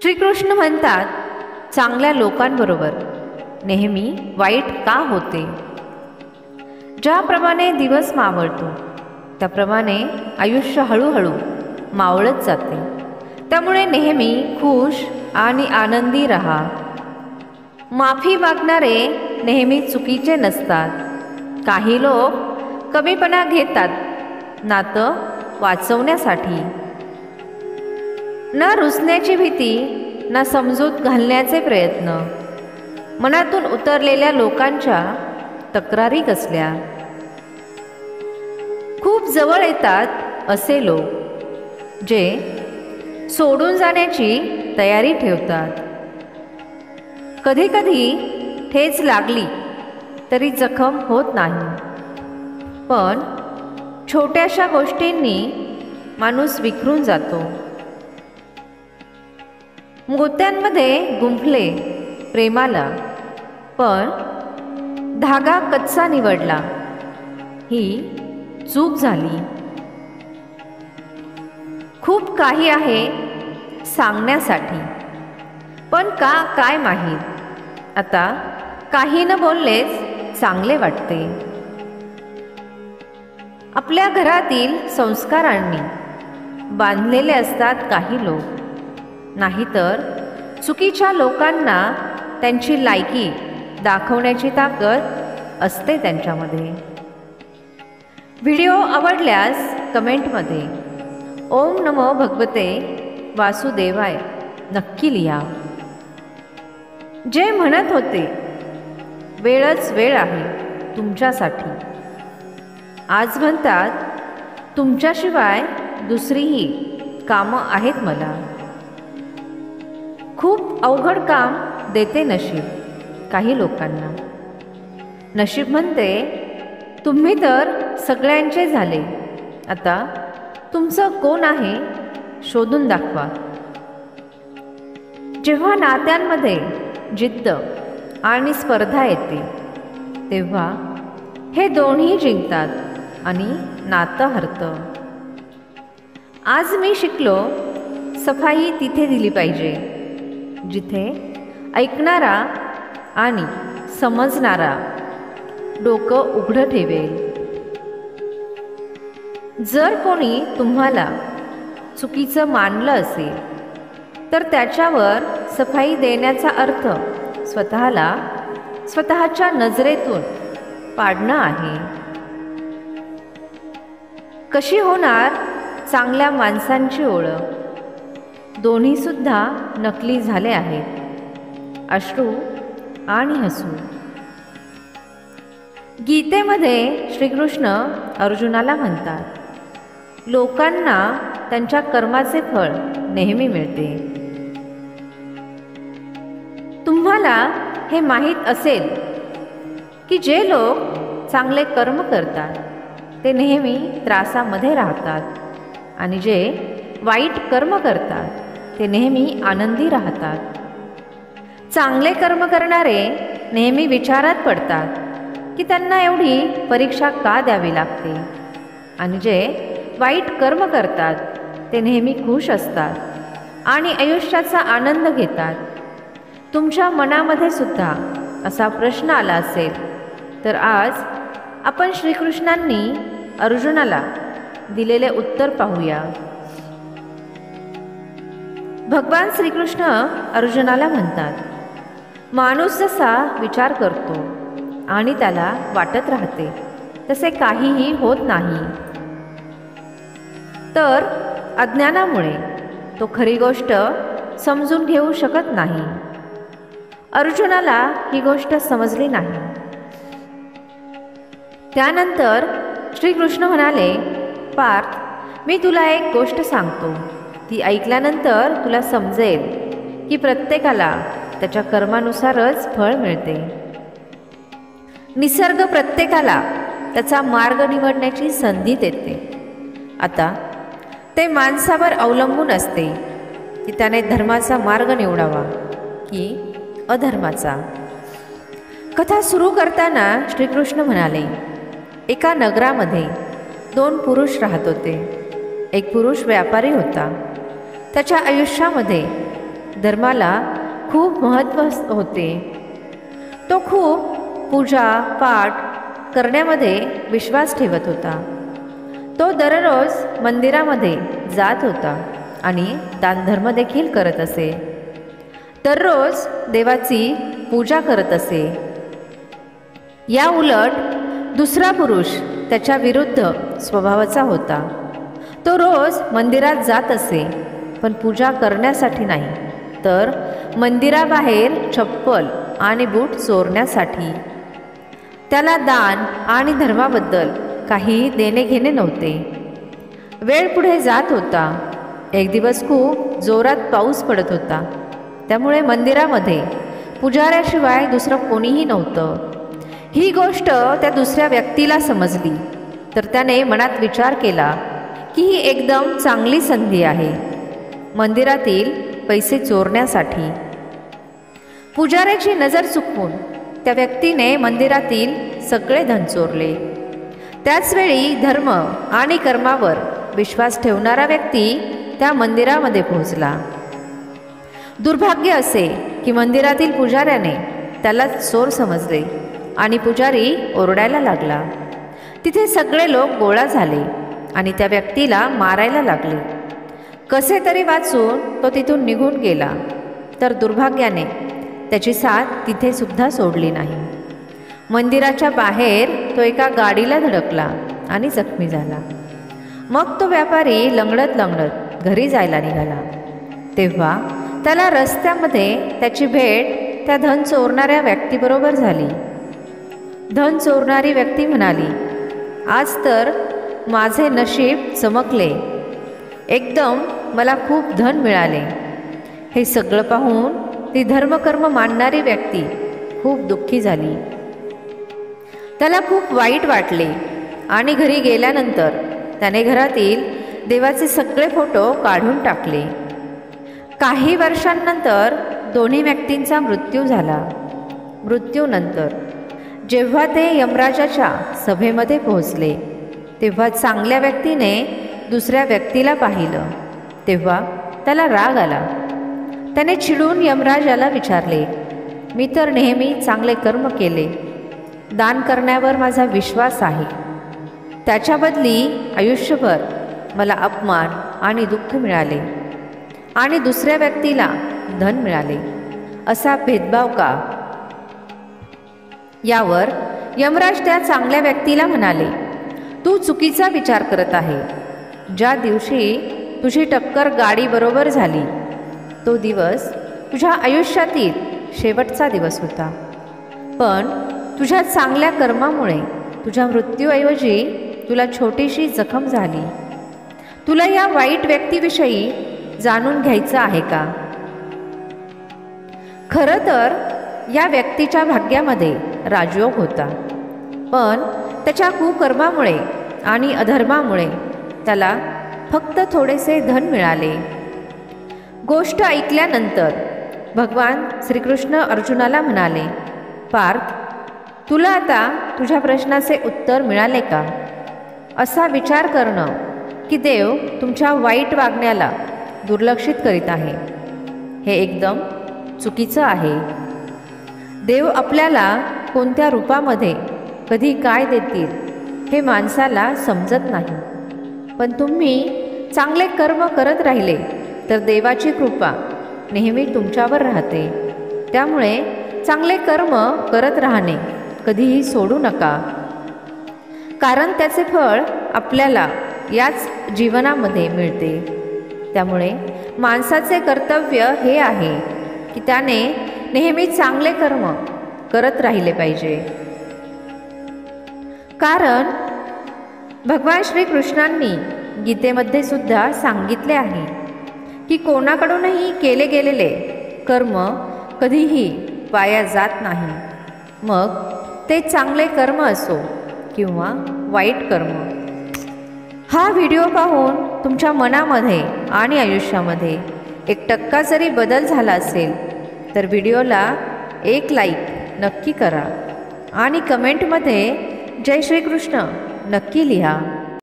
श्रीकृष्ण म्हणतात, चांगल्या लोकांबरोबर नेहमी वाईट का होते? ज्याप्रमाणे दिवस मावळतो त्याप्रमाणे आयुष्य हळूहळू मावळत जाते. त्यामुळे नेहमी खुश आणि आनंदी राहा. माफी मागणारे नेहमी चुकीचे नसतात. काही लोक कमीपणा घेतात नातं वाचवण्यासाठी. न रुसण्याची भीती, ना समजूत घालण्याचे प्रयत्न. मनातून उतरलेल्या लोकांच्या तक्रारी कसल्या. खूप जवळ येतात असे लोक जे सोडून जाण्याची तयारी ठेवतात. कधीकधी ठेच लागली तरी जखम होत नाही, पण छोट्याशा गोष्टींनी माणूस विखरून जातो. मोत्यांमध्ये गुंफले प्रेमाला, पण धागा कच्चा निवडला, ही चूक झाली. खूप काही आहे सांगण्यासाठी, पण काय माहीत. आता काही न बोललेच चांगले वाटते. आपल्या घरातील संस्कारांनी बांधलेले असतात काही लोक, नाहीतर चुकीच्या लोकांना त्यांची लायकी दाखवण्याची ताकद असते त्यांच्यामध्ये. व्हिडिओ आवडल्यास कमेंटमध्ये ओम नमो भगवते वासुदेवाय नक्की लिहा. जे म्हणत होते वेळच वेळ आहे तुमच्यासाठी, आज म्हणतात तुमच्याशिवाय दुसरीही कामं आहेत मला. खूप अवघड काम देते नशीब काही लोकांना. नशीब म्हणते तुम्ही तर सगळ्यांचे झाले, आता तुमचं कोण आहे शोधून दाखवा. जेव्हा नात्यांमध्ये जिद्द आणि स्पर्धा येते तेव्हा हे दोन्ही जिंकतात आणि नातं हरतं. आज मी शिकलो, सफाई तिथे दिली पाहिजे जिथे ऐकणारा आणि समजणारा डोकं उघडं ठेवेल. जर कोणी तुम्हाला चुकीचं मानलं असेल तर त्याच्यावर सफाई देण्याचा अर्थ स्वतःला स्वतःच्या नजरेतून पाडणं आहे. कशी होणार चांगल्या माणसांची ओळख? दोन्ही सुद्धा नकली झाले आहेत, अश्रू आणि हसू. गीतेमध्ये श्रीकृष्ण अर्जुनाला म्हणतात, लोकांना त्यांच्या कर्माचे फळ नेहमी मिळते. तुम्हाला हे माहीत असेल की जे लोक चांगले कर्म करतात ते नेहमी त्रासामध्ये राहतात आणि जे वाईट कर्म करतात ते नेहमी आनंदी राहतात. चांगले कर्म करणारे नेहमी विचारात पडतात की त्यांना एवढी परीक्षा का द्यावी लागते, आणि जे वाईट कर्म करतात ते नेहमी खुश असतात आणि आयुष्याचा आनंद घेतात. तुमच्या मनामध्ये सुद्धा असा प्रश्न आला असेल तर आज आपण श्रीकृष्णांनी अर्जुनाला दिलेले उत्तर पाहूया. भगवान श्रीकृष्ण अर्जुनाला म्हणतात, माणूस जसा विचार करतो आणि त्याला वाटत राहते तसे काहीही होत नाही, तर अज्ञानामुळे तो खरी गोष्ट समजून घेऊ शकत नाही. अर्जुनाला ही गोष्ट समजली नाही. त्यानंतर श्रीकृष्ण म्हणाले, पार्थ, मी तुला एक गोष्ट सांगतो, ती ऐकल्यानंतर तुला समजेल की प्रत्येकाला त्याच्या कर्मानुसारच फळ मिळते. निसर्ग प्रत्येकाला त्याचा मार्ग निवडण्याची संधी देते. आता ते माणसावर अवलंबून असते की त्याने धर्माचा मार्ग निवडावा की अधर्माचा. कथा सुरू करताना श्रीकृष्ण म्हणाले, एका नगरामध्ये 2 पुरुष राहत होते. एक पुरुष व्यापारी होता. त्याच्या आयुष्यामध्ये धर्माला खूप महत्त्व होते. तो खूप पूजा पाठ करण्यामध्ये विश्वास ठेवत होता. तो दररोज मंदिरामध्ये जात होता आणि दानधर्म देखील करत असे. दररोज देवाची पूजा करत असे. या उलट दुसरा पुरुष त्याच्या विरुद्ध स्वभावाचा होता. तो रोज मंदिरात जात असे, पण पूजा करण्यासाठी नाही, तर मंदिराबाहेर चप्पल आणि बूट चोरण्यासाठी. त्याला दान आणि धर्माबद्दल काही देणे घेणे नव्हते. वेळ पुढे जात होता. एक दिवस खूप जोरात पाऊस पडत होता. त्यामुळे मंदिरामध्ये पुजाऱ्याशिवाय दुसरं कोणीही नव्हतं. ही गोष्ट त्या दुसऱ्या व्यक्तीला समजली, तर त्याने मनात विचार केला की ही एकदम चांगली संधी आहे मंदिरातील पैसे चोरण्यासाठी. पुजाऱ्याची नजर चुकवून त्या व्यक्तीने मंदिरातील सगळे धन चोरले. त्याचवेळी धर्म आणि कर्मावर विश्वास ठेवणारा व्यक्ती त्या मंदिरामध्ये पोहोचला. दुर्भाग्य असे की मंदिरातील पुजाऱ्याने त्याला चोर समजले आणि पुजारी ओरडायला लागला. तिथे सगळे लोक गोळा झाले आणि त्या व्यक्तीला मारायला लागले. कसे तरी वाचून तो तिथून निघून गेला, तर दुर्भाग्याने त्याची साथ तिथे सुद्धा सोडली नाही. मंदिराच्या बाहेर तो एका गाडीला धडकला आणि जखमी झाला. मग तो व्यापारी लंगडत लंगडत घरी जायला निघाला. तेव्हा त्याला रस्त्यामध्ये त्याची भेट त्या धन चोरणाऱ्या व्यक्तीबरोबर झाली. धन चोरणारी व्यक्ती म्हणाली, आज तर माझे नशीब चमकले, एकदम मला खूप धन मिळाले. हे सगळं पाहून ती धर्मकर्म मानणारी व्यक्ती खूप दुःखी झाली. त्याला खूप वाईट वाटले आणि घरी गेल्यानंतर त्याने घरातील देवाचे सगळे फोटो काढून टाकले. काही वर्षांनंतर दोन्ही व्यक्तींचा मृत्यू झाला. मृत्यूनंतर जेव्हा ते यमराजाच्या सभेमध्ये पोहोचले, तेव्हा चांगल्या व्यक्तीने दुसऱ्या व्यक्तीला पाहिलं. तेव्हा त्याला राग आला. त्याने चिडून यमराजाला विचारले, मी तर नेहमी चांगले कर्म केले, दान करण्यावर माझा विश्वास आहे, त्याच्या बदली आयुष्यभर मला अपमान आणि दुःख मिळाले आणि दुसऱ्या व्यक्तीला धन मिळाले, असा भेदभाव का? यावर यमराज त्या चांगल्या व्यक्तीला म्हणाले, तू चुकीचा विचार करत आहे. ज्या दिवशी तुझी टक्कर गाडीबरोबर झाली, तो दिवस तुझ्या आयुष्यातील शेवटचा दिवस होता. पण तुझ्या चांगल्या कर्मामुळे तुझ्या मृत्यूऐवजी तुला छोटीशी जखम झाली. तुला या वाईट व्यक्तीविषयी जाणून घ्यायचं आहे का? खरं तर या व्यक्तीच्या भाग्यामध्ये राजयोग होता, पण त्याच्या कुकर्मामुळे आणि अधर्मामुळे त्याला फक्त थोडेसे धन मिळाले. गोष्ट ऐकल्यानंतर भगवान श्रीकृष्ण अर्जुनाला म्हणाले, पार्थ, तुला आता तुझ्या प्रश्नाचे उत्तर मिळाले का? असा विचार करणं की देव तुमच्या वाईट वागण्याला दुर्लक्षित करीत आहे, हे एकदम चुकीचं आहे. देव आपल्याला कोणत्या रूपामध्ये कधी काय देतील हे माणसाला समजत नाही. पण तुम्ही चांगले कर्म करत राहिले तर देवाची कृपा नेहमी तुमच्यावर राहते. त्यामुळे चांगले कर्म करत राहणे कधीही सोडू नका, कारण त्याचे फळ आपल्याला याच जीवनामध्ये मिळते. त्यामुळे माणसाचे कर्तव्य हे आहे की त्याने नेहमी चांगले कर्म करत राहिले पाहिजे. कारण भगवान श्रीकृष्णांनी गीतेमध्ये सुद्धा सांगितले आहे की कोणाकडूनही केले गेलेले कर्म कधीही वाया जात नाही, मग ते चांगले कर्म असो किंवा वाईट कर्म. हा व्हिडिओ पाहून तुमच्या मनामध्ये आणि आयुष्यामध्ये 1% जरी बदल झाला असेल तर व्हिडिओला एक लाईक नक्की करा आणि कमेंटमध्ये जय श्रीकृष्ण नक्की लिहा.